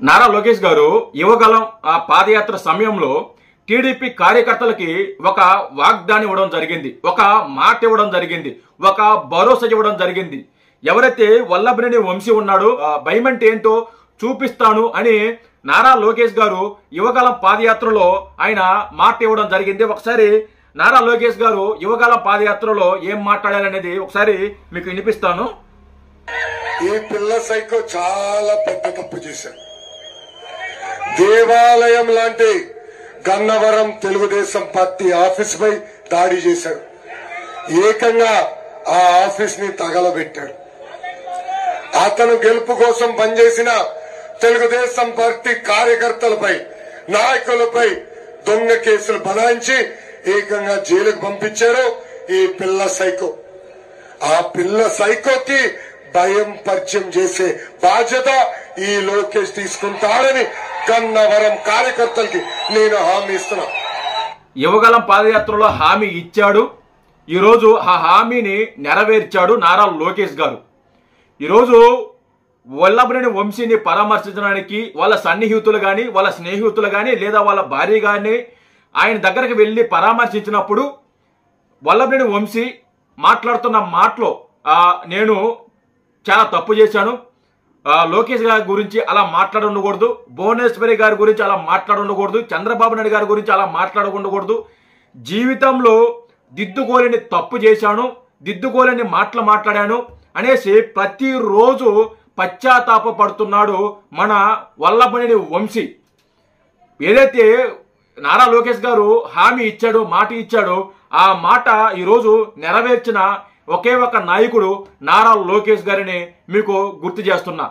నారా లోకేష్ గారు యువగలం పాదయాత్ర సమయంలో టీడీపీ కార్యకర్తలకి ఒక వాగ్దానం ఇవ్వడం జరిగింది, ఒక మాట ఇవ్వడం జరిగింది, ఒక భరోసా ఇవ్వడం జరిగింది. ఎవరైతే వల్లభనేని వంశీ ఉన్నాడో భయం అంటే ఏంటో చూపిస్తాను అని నారా లోకేష్ గారు యువగలం పాదయాత్రలో ఆయన మాట ఇవ్వడం జరిగింది. ఒకసారి నారా లోకేష్ గారు యువగలం పాదయాత్రలో ఏం మాట్లాడారనేది ఒకసారి మీకు వినిపిస్తాను. ఈ పిల్ల సైకో చాలా పెద్ద తప్పు చేశారు. దేవాలయం లాంటి గన్నవరం తెలుగుదేశం పార్టీ ఆఫీస్ పై దాడి చేశాడు. ఏకంగా ఆ ఆఫీస్ ని తగలబెట్టాడు. అతను గెలుపు కోసం పనిచేసిన తెలుగుదేశం పార్టీ కార్యకర్తలపై, నాయకులపై దొంగ కేసులు బనాయించి ఏకంగా జైలుకు పంపించారు ఈ పిల్ల సైకో. ఆ పిల్ల సైకోకి భయం పరిచయం చేసే బాధ్యత ఈ లోకేష్ తీసుకుంటాడని గన్నవరం కార్యకర్తలకి నేను హామీ ఇస్తున్నా. యువగలం పాదయాత్రలో హామీ ఇచ్చాడు. ఈరోజు ఆ హామీని నెరవేర్చాడు నారా లోకేష్ గారు. ఈరోజు వల్లభనేని వంశీని పరామర్శించడానికి వాళ్ళ సన్నిహితులు కానీ, వాళ్ళ స్నేహితులు కానీ, లేదా వాళ్ళ భార్య కానీ ఆయన దగ్గరకు వెళ్ళి పరామర్శించినప్పుడు వల్లభనేని వంశీ మాట్లాడుతున్న మాటలో నేను చాలా తప్పు చేశాను, లోకేష్ గారి గురించి అలా మాట్లాడకూడదు, భువనేశ్వరి గారి గురించి అలా మాట్లాడకూడదు, చంద్రబాబు నాయుడు గారి గురించి అలా మాట్లాడకూడదు, జీవితంలో దిద్దుకోలేని తప్పు చేశాను, దిద్దుకోలేని మాటలు మాట్లాడాను అనేసి ప్రతిరోజు పశ్చాత్తాప పడుతున్నాడు మన వల్లభనేని వంశీ. ఏదైతే నారా లోకేష్ గారు హామీ ఇచ్చాడు, మాట ఇచ్చాడో ఆ మాట ఈరోజు నెరవేర్చిన ఒకే ఒక నాయకుడు నారా లోకేష్ గారిని మీకు గుర్తు చేస్తున్నా.